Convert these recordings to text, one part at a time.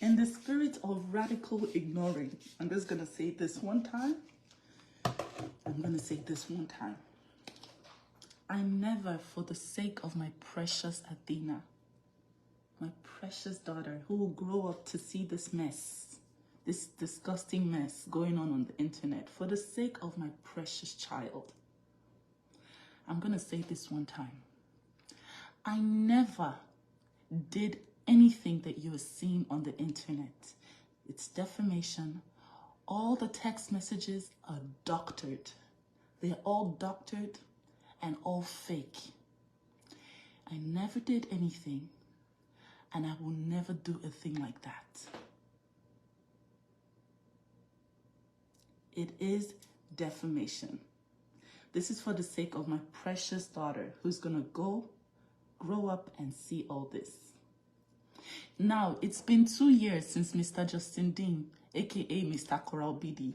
In the spirit of radical ignoring, I'm just going to say this one time. I'm going to say this one time. I never, for the sake of my precious Athena, my precious daughter, who will grow up to see this mess, this disgusting mess going on the internet, for the sake of my precious child, I'm going to say this one time. I never did anything that you are seeing on the internet. It's defamation. All the text messages are doctored. They're all doctored and all fake. I never did anything, and I will never do a thing like that. It is defamation. This is for the sake of my precious daughter, who's gonna grow up and see all this. Now, it's been 2 years since Mr. Justin Dean, aka Mr. Korra Obidi,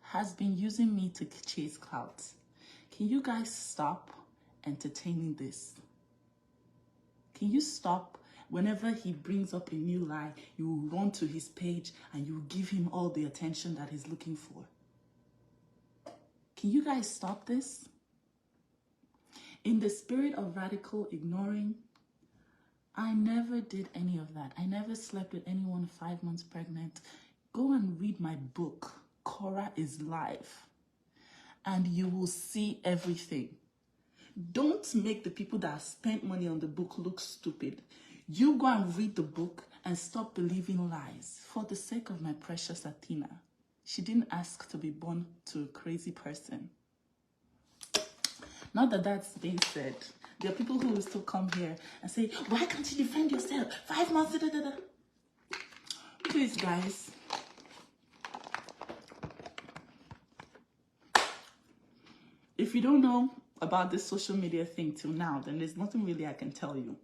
has been using me to chase clout. Can you guys stop entertaining this? Can you stop? Whenever he brings up a new lie, you will run to his page and you will give him all the attention that he's looking for. Can you guys stop this? In the spirit of radical ignoring, I never did any of that. I never slept with anyone 5 months pregnant. Go and read my book, Korra is Live, and you will see everything. Don't make the people that have spent money on the book look stupid. You go and read the book and stop believing lies for the sake of my precious Athena. She didn't ask to be born to a crazy person. Now that that's been said, there are people who will still come here and say, why can't you defend yourself? 5 months, da, da, da. Please, guys. If you don't know about this social media thing till now, then there's nothing really I can tell you.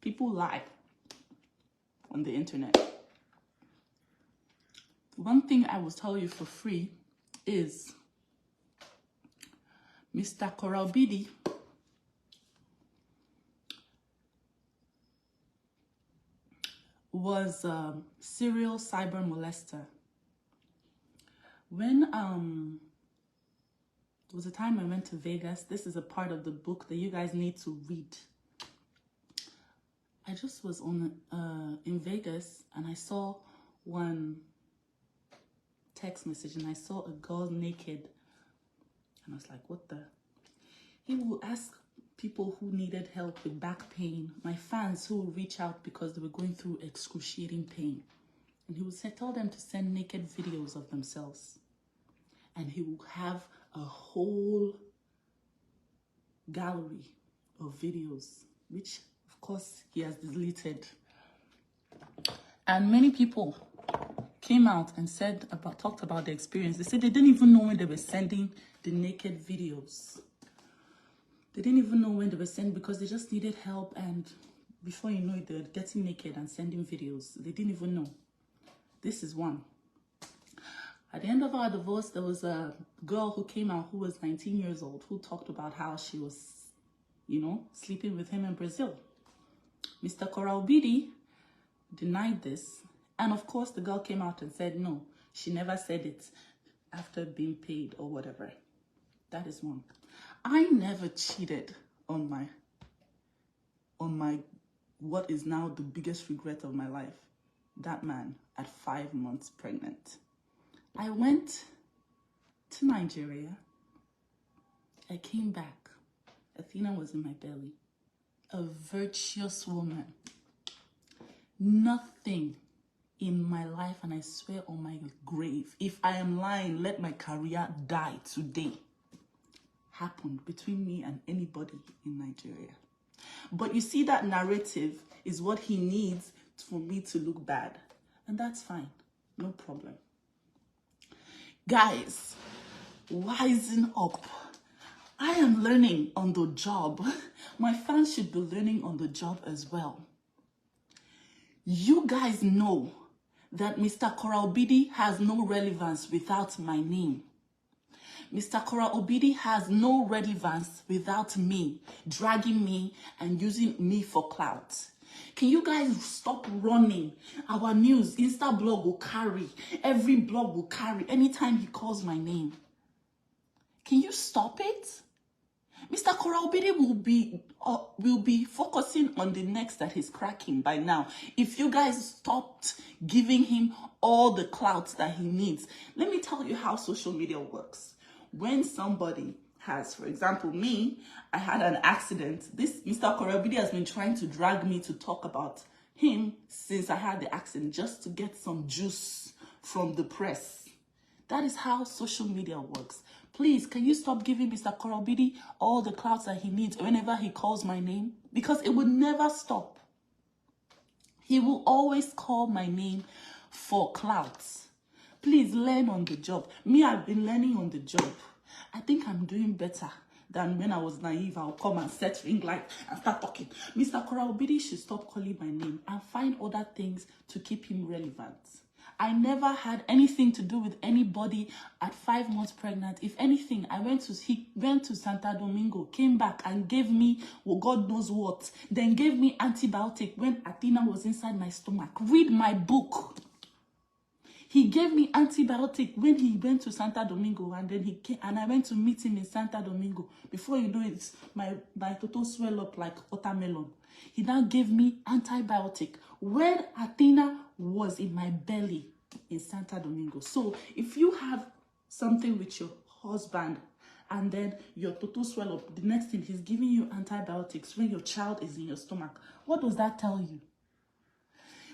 People lie on the internet. One thing I will tell you for free is Mr. Korra Obidi was a serial cyber molester. When there was a time I went to Vegas. This is a part of the book that you guys need to read. I just was in Vegas and I saw one text message and I saw a girl naked and I was like, what the? He will ask people who needed help with back pain, my fans who will reach out because they were going through excruciating pain, and he would tell them to send naked videos of themselves, and he will have a whole gallery of videos, which of course he has deleted. And many people came out and talked about the experience. They said they didn't even know when they were sending the naked videos. They didn't even know when they were sending because they just needed help, and before you know it, they're getting naked and sending videos. They didn't even know. This is one. At the end of our divorce, there was a girl who came out who was 19 years old who talked about how she was, sleeping with him in Brazil. Mr. Korra Obidi denied this. And of course, the girl came out and said, no, she never said it after being paid or whatever. That is one. I never cheated on my what is now the biggest regret of my life. That man at 5 months pregnant. I went to Nigeria. I came back. Athena was in my belly. A virtuous woman. Nothing in my life, and I swear on my grave, if I am lying, let my career die today, happened between me and anybody in Nigeria. But you see, that narrative is what he needs for me to look bad. And that's fine. No problem. Guys, wisen up. I am learning on the job. My fans should be learning on the job as well. You guys know that Mr. Korra Obidi has no relevance without my name. Mr. Korra Obidi has no relevance without me dragging me and using me for clout. Can you guys stop running? Our news, Insta blog will carry. Every blog will carry anytime he calls my name. Can you stop it? Mr. Korra Obidi will be focusing on the necks that he's cracking by now. If you guys stopped giving him all the clout that he needs. Let me tell you how social media works. When somebody has, for example, me, I had an accident. This Mr. Korra Obidi has been trying to drag me to talk about him since I had the accident, just to get some juice from the press. That is how social media works. Please, can you stop giving Mr. Korra Obidi all the clouds that he needs whenever he calls my name? Because it will never stop. He will always call my name for clouds. Please learn on the job. Me, I've been learning on the job. I think I'm doing better than when I was naive. I'll come and set ring light and start talking. Mr. Korra Obidi should stop calling my name and find other things to keep him relevant. I never had anything to do with anybody at 5 months pregnant. If anything, he went to Santo Domingo, came back and gave me, well, God knows what, then gave me antibiotic when Athena was inside my stomach. Read my book. He gave me antibiotic when he went to Santo Domingo, and then he came, and I went to meet him in Santo Domingo. Before you know it, my total swell up like watermelon. He now gave me antibiotic when Athena was in my belly in Santo Domingo. So if you have something with your husband and then your total swell up, the next thing he's giving you antibiotics when your child is in your stomach, what does that tell you?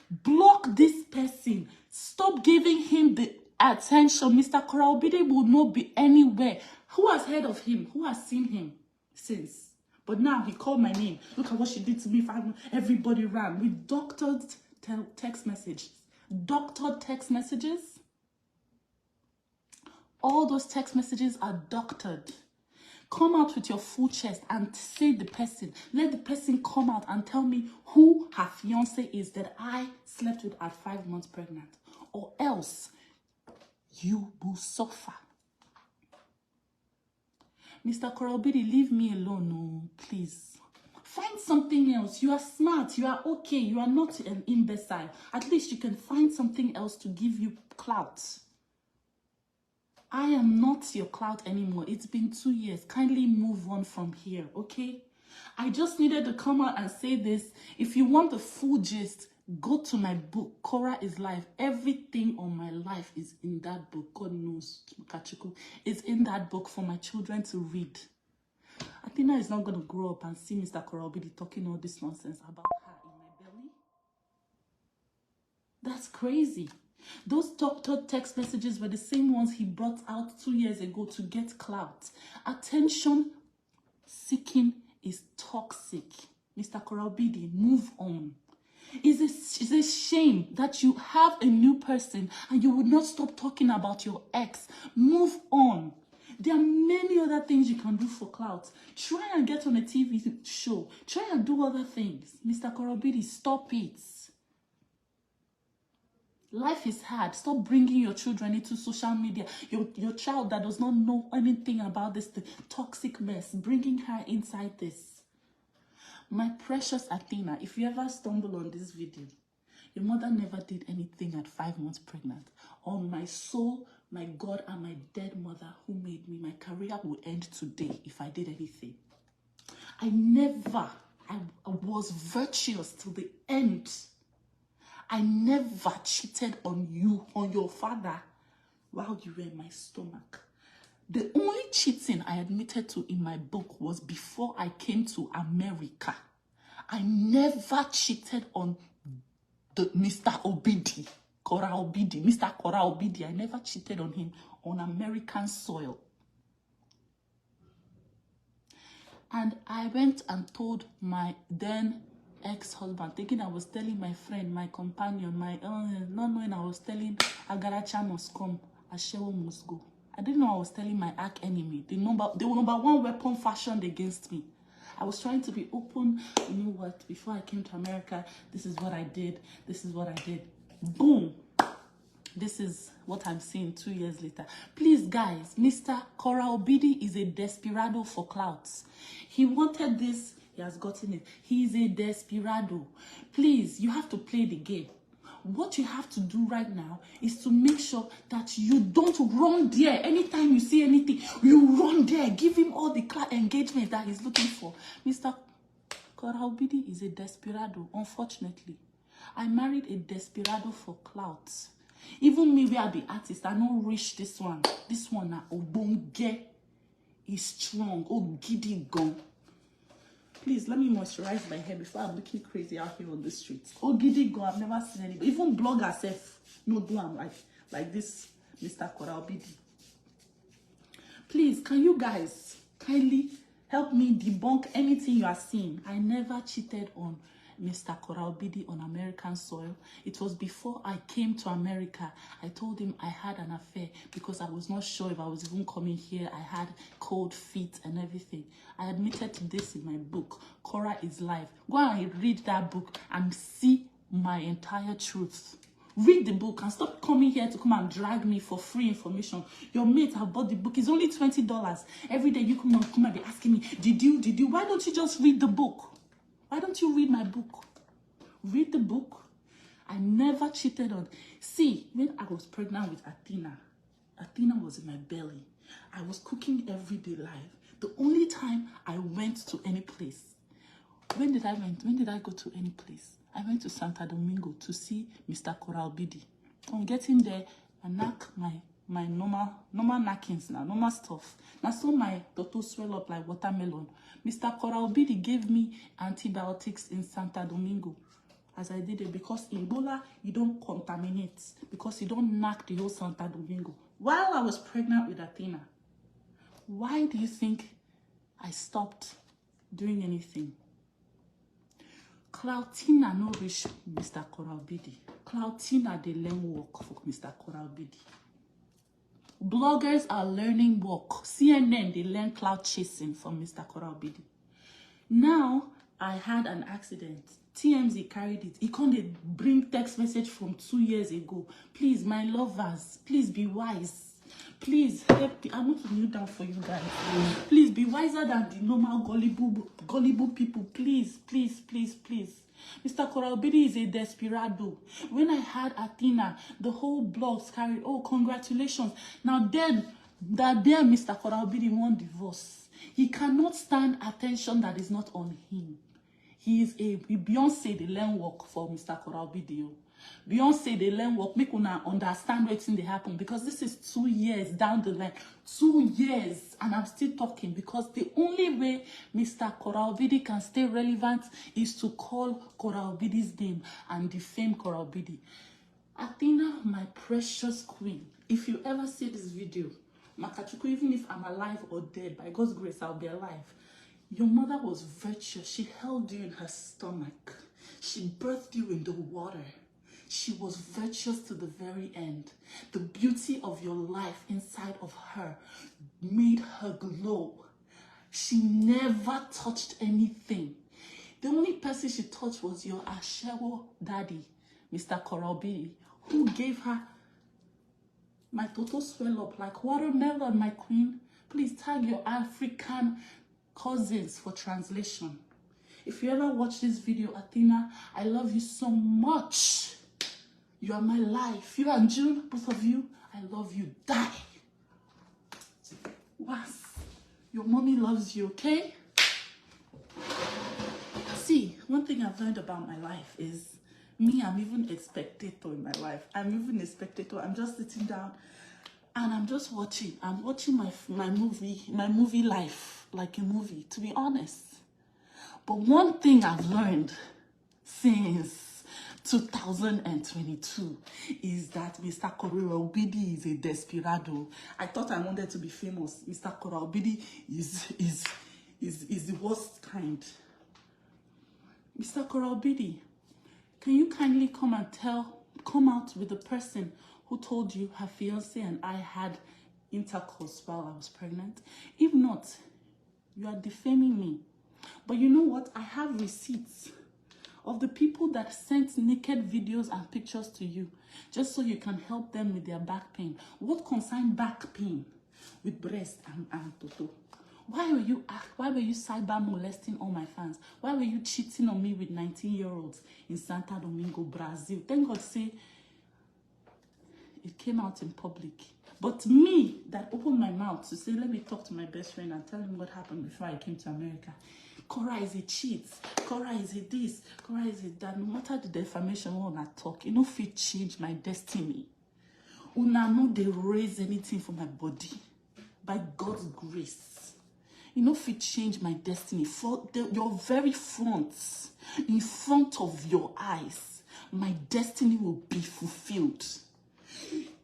Block this person. Stop giving him the attention. Mr. Korra Obidi will not be anywhere. Who has heard of him? Who has seen him since? But now he called my name. Look at what she did to me. Everybody ran with doctored text messages. Doctored text messages. All those text messages are doctored. Come out with your full chest and say the person. Let the person come out and tell me who her fiance is that I slept with at 5 months pregnant. Or else you will suffer. Mr. Korra Obidi, leave me alone, no, please. Find something else. You are smart. You are okay. You are not an imbecile. At least you can find something else to give you clout. I am not your clout anymore. It's been 2 years. Kindly move on from here, okay? I just needed to come out and say this. If you want the full gist, go to my book, Korra is Life. Everything on my life is in that book. God knows, it's in that book for my children to read. Athena is not going to grow up and see Mr. Korra Obidi talking all this nonsense about her in my belly. That's crazy. Those doctored text messages were the same ones he brought out 2 years ago to get clout. Attention seeking is toxic. Mr. Korra Obidi, move on. It's a shame that you have a new person and you would not stop talking about your ex. Move on. There are many other things you can do for clout. Try and get on a TV show. Try and do other things. Mr. Korra Obidi, stop it. Life is hard. Stop bringing your children into social media. Your child that does not know anything about this, the toxic mess, bringing her inside this. My precious Athena, if you ever stumble on this video, your mother never did anything at 5 months pregnant. On my soul, my God, and my dead mother who made me, my career will end today if I did anything. I was virtuous till the end. I never cheated on you, on your father, while you were in my stomach. The only cheating I admitted to in my book was before I came to America. I never cheated on Mr. Obidi, Korra Obidi, Mr. Korra Obidi. I never cheated on him on American soil. And I went and told my then ex-husband, thinking I was telling my friend, my companion, not knowing I was telling Agaracha must come, Ashewo must go. I didn't know I was telling my arch enemy, the number one weapon fashioned against me. I was trying to be open. You know what? Before I came to America, this is what I did. This is what I did. Boom. This is what I'm seeing 2 years later. Please, guys, Mr. Korra Obidi is a desperado for clouts. He wanted this He has gotten it. He is a desperado. Please, you have to play the game. What you have to do right now is to make sure that you don't run there. Anytime you see anything, you run there. Give him all the engagement that he's looking for. Mr. Korra Obidi is a desperado, unfortunately. I married a desperado for clout. Even me, we are the artist. I don't reach this one. This one now, Obonge is strong. Oh, giddy gone. Please, let me moisturize my hair before I'm looking crazy out here on the streets. Oh, giddy gone. I've never seen anybody. Even bloggers self no do I'm like this, Mr. Korra Obidi. Please, can you guys kindly help me debunk anything you are seeing? I never cheated on Mr. Korra Obidi on American soil. It was before I came to America. I told him I had an affair because I was not sure if I was even coming here. I had cold feet and everything. I admitted to this in my book, Korra is Life. Go and read that book and see my entire truth. Read the book and stop coming here to come and drag me for free information. Your mate have bought the book. It's only $20. Every day you come and be asking me, did you? Why don't you just read the book? Why don't you read my book? Read the book. I never cheated on. See, when I was pregnant with Athena was in my belly. I was cooking every day live. The only time I went to any place. When did I go to any place? I went to Santo Domingo to see Mr. Korra Obidi. On getting there, I knock my normal knockings now, normal stuff. Now so my toto swell up like watermelon. Mr. Korra Obidi gave me antibiotics in Santo Domingo as I did it because Ebola, you don't contaminate because you don't knock the whole Santo Domingo. While I was pregnant with Athena, why do you think I stopped doing anything? Cloutina no reach Mr. Korra Obidi. Cloutina they learn work for Mr. Korra Obidi. Bloggers are learning work. CNN, they learn cloud chasing from Mr. Korra Obidi. Now, I had an accident. TMZ carried it. He can't bring text message from 2 years ago. Please, my lovers, please be wise. Please help me. I want to kneel down for you guys. Please be wiser than the normal gullible people. Please, please, please, please. Mr. Korra Obidi is a desperado. When I had Athena, the whole blogs carried, oh, congratulations. Now then, Mr. Korra Obidi won divorce. He cannot stand attention that is not on him. He is a Beyonce, they learn work for Mr. Korra Obidi. Beyonce, they learn work, make una understand what's in the happen because this is 2 years down the line. 2 years, and I'm still talking because the only way Mr. Korra Obidi can stay relevant is to call Korra Obidi's name and defame Korra Obidi. Athena, my precious queen, if you ever see this video, Makachuku, even if I'm alive or dead, by God's grace, I'll be alive. Your mother was virtuous. She held you in her stomach. She birthed you in the water. She was virtuous to the very end. The beauty of your life inside of her made her glow. She never touched anything. The only person she touched was your Ashewo daddy, Mr. Korra Obidi, who gave her my total swell up like watermelon, my queen. Please tag your African cousins for translation. If you ever watch this video, Athena, I love you so much. You are my life. You and June, both of you, I love you. Die. Was. Your mommy loves you, okay? See, one thing I've learned about my life is me, I'm even a spectator in my life. I'm even a spectator. I'm just sitting down and I'm just watching. I'm watching my movie life, like a movie, to be honest. But one thing I've learned since 2022 is that Mr. Korra Obidi is a desperado. I thought I wanted to be famous. Mr. Korra Obidi is the worst kind. Mr. Korra Obidi, can you kindly come out with the person who told you her fiance and I had intercourse while I was pregnant? If not, you are defaming me. But you know what? I have receipts of the people that sent naked videos and pictures to you just so you can help them with their back pain. What concern back pain with breast and toto? Why were you cyber molesting all my fans? Why were you cheating on me with 19-year-olds in Santo Domingo, Brazil? Thank God, say it came out in public. But me, that opened my mouth to say, let me talk to my best friend and tell him what happened before I came to America. Korra is a cheat. Korra is a this. Korra is a that. No matter the defamation when I talk, you know, fit change my destiny. Una know they raise anything for my body. By God's grace. You know, fit change my destiny. For your very front, in front of your eyes, my destiny will be fulfilled.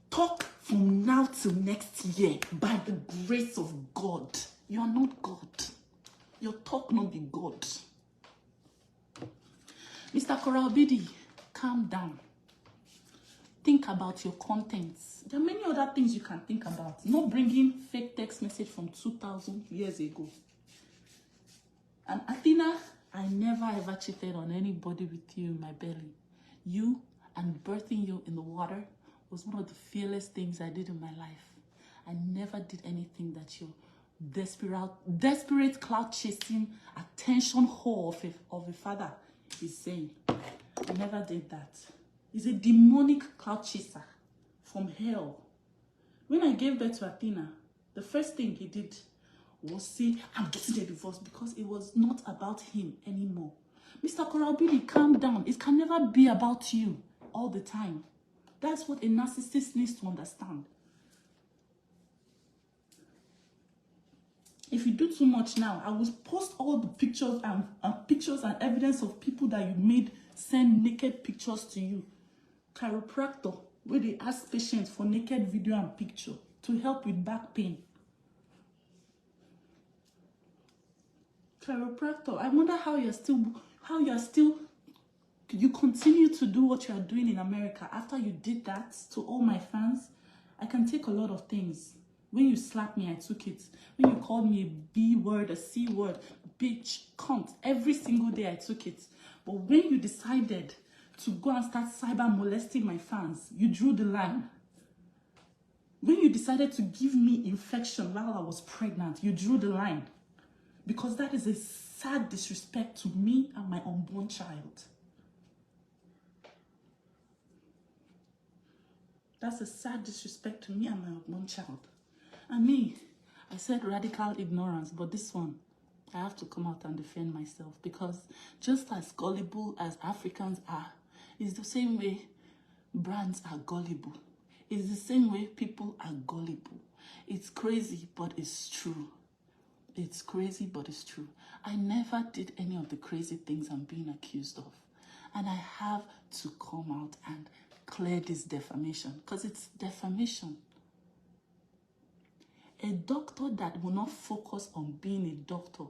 Talk from now till next year by the grace of God. You are not God. Your talk not be God. Mr. Korra Obidi, calm down. Think about your contents. There are many other things you can think about. Not bringing fake text message from 2,000 years ago. And Athena, I never ever cheated on anybody with you in my belly. You and birthing you in the water was one of the fearless things I did in my life. I never did anything that your desperate cloud chasing attention whore of a father is saying. I never did that. He's a demonic cloud chaser from hell. When I gave birth to Athena, the first thing he did was say, I'm getting a divorce, because it was not about him anymore. Mr. Korra Obidi, calm down. It can never be about you all the time. That's what a narcissist needs to understand. If you do too much now, I will post all the pictures and evidence of people that you made send naked pictures to you. Chiropractor, where they ask patients for naked video and picture to help with back pain. Chiropractor, I wonder how you continue to do what you are doing in America after you did that to all my fans. I can take a lot of things. When you slapped me, I took it. When you called me a B word, a C word, bitch, cunt, every single day I took it. But when you decided to go and start cyber molesting my fans, you drew the line. When you decided to give me infection while I was pregnant, you drew the line. Because that is a sad disrespect to me and my unborn child. That's a sad disrespect to me and my unborn child. And me, I said radical ignorance, but this one, I have to come out and defend myself, because just as gullible as Africans are, it's the same way brands are gullible. It's the same way people are gullible. It's crazy, but it's true. It's crazy, but it's true. I never did any of the crazy things I'm being accused of. And I have to come out and clear this defamation, because it's defamation. A doctor that will not focus on being a doctor,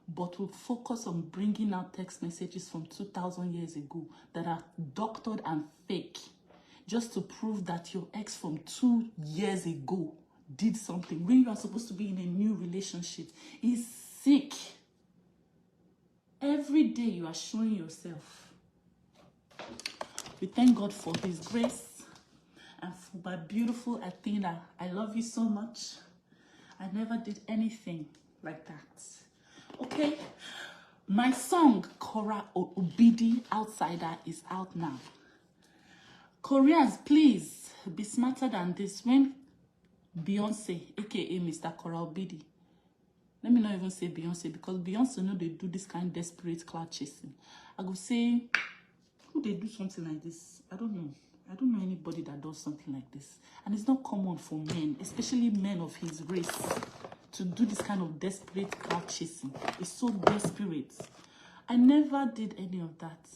but will focus on bringing out text messages from 2,000 years ago that are doctored and fake, just to prove that your ex from 2 years ago did something when you are supposed to be in a new relationship, is sick. Every day you are showing yourself. We thank God for his grace and for my beautiful Athena. I love you so much. I never did anything like that. Okay? My song, Korra Obidi Outsider, is out now. Koreans, please be smarter than this. When Beyonce, aka Mr. Korra Obidi, let me not even say Beyonce, because Beyonce know they do this kind of desperate cloud chasing. I go say, who they do something like this? I don't know. I don't know anybody that does something like this. And it's not common for men, especially men of his race, to do this kind of desperate cloud chasing. It's so desperate. I never did any of that.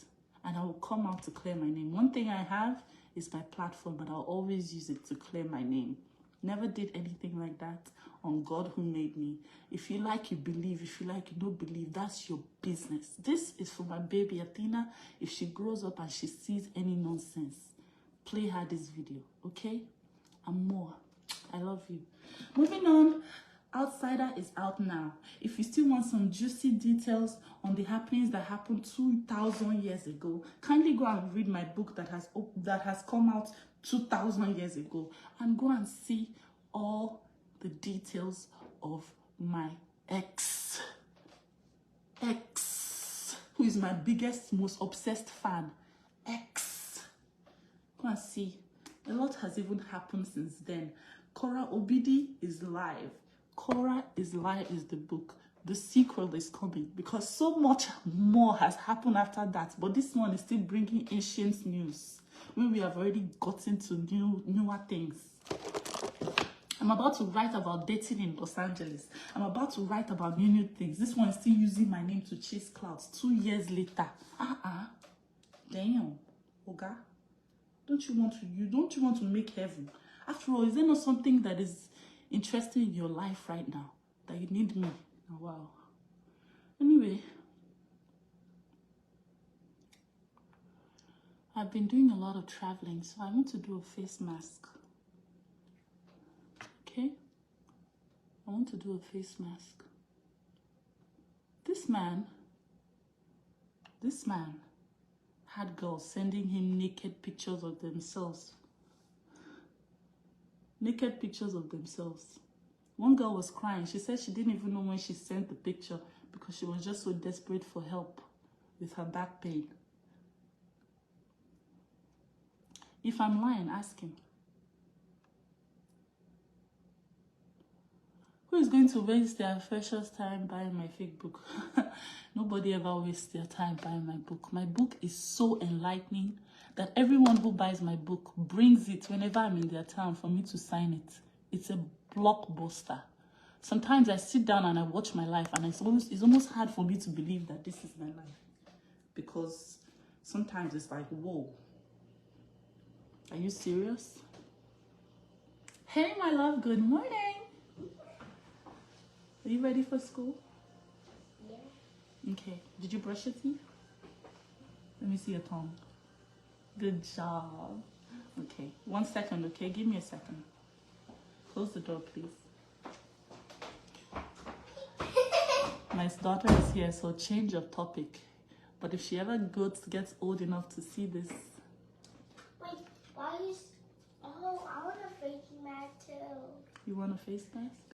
And I will come out to clear my name. One thing I have is my platform, but I'll always use it to clear my name. Never did anything like that on God who made me. If you like, you believe. If you like, you don't believe. That's your business. This is for my baby Athena. If she grows up and she sees any nonsense, play her this video, okay? And more. I love you. Moving on. Outsider is out now. If you still want some juicy details on the happenings that happened 2,000 years ago, kindly go and read my book that has come out 2,000 years ago, and go and see all the details of my X, who is my biggest, most obsessed fan. X. Go and see. A lot has even happened since then. Korra Obidi is live. Korra is live is the book. The sequel is coming because so much more has happened after that. But this one is still bringing ancient news when we have already gotten to newer things. I'm about to write about dating in Los Angeles. I'm about to write about new things. This one is still using my name to chase clouds 2 years later. Damn, Oga. Don't you want to make heaven? After all, is there not something that is interesting in your life right now that you need me? Oh, wow. Anyway, I've been doing a lot of traveling, so I want to do a face mask. Okay? I want to do a face mask. This man had girls sending him naked pictures of themselves. Naked pictures of themselves. One girl was crying. She said she didn't even know when she sent the picture because she was just so desperate for help with her back pain. If I'm lying, ask him. Who is going to waste their precious time buying my fake book? Nobody ever wastes their time buying my book. My book is so enlightening that everyone who buys my book brings it whenever I'm in their town for me to sign it. It's a blockbuster. Sometimes I sit down and I watch my life and it's almost hard for me to believe that this is my life. Because sometimes it's like, whoa. Are you serious? Hey, my love, good morning. Are you ready for school? Yeah. Okay. Did you brush your teeth? Let me see your tongue. Good job. Okay. 1 second, okay? Give me a second. Close the door, please. My daughter is here, so change of topic. But if she ever gets old enough to see this. Wait, why is... Oh, I want a face mask too. You want a face mask?